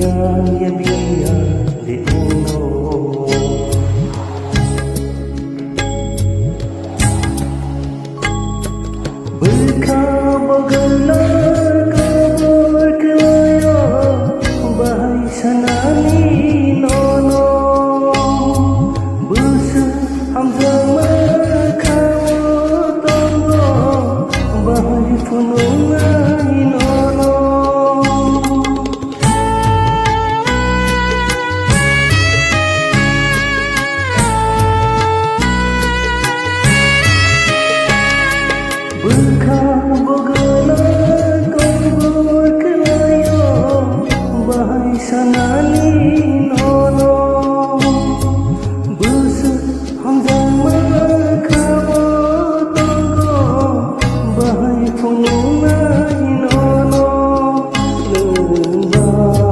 ya biya di uno berkabagala kabar kelaya bahai sanani nono busu hamzah merkawa tonggo bahai funungai nono berkabagala kabar kelaya bahai sanani nono busu hamzah merkawa tonggo bahai funungai nono lembah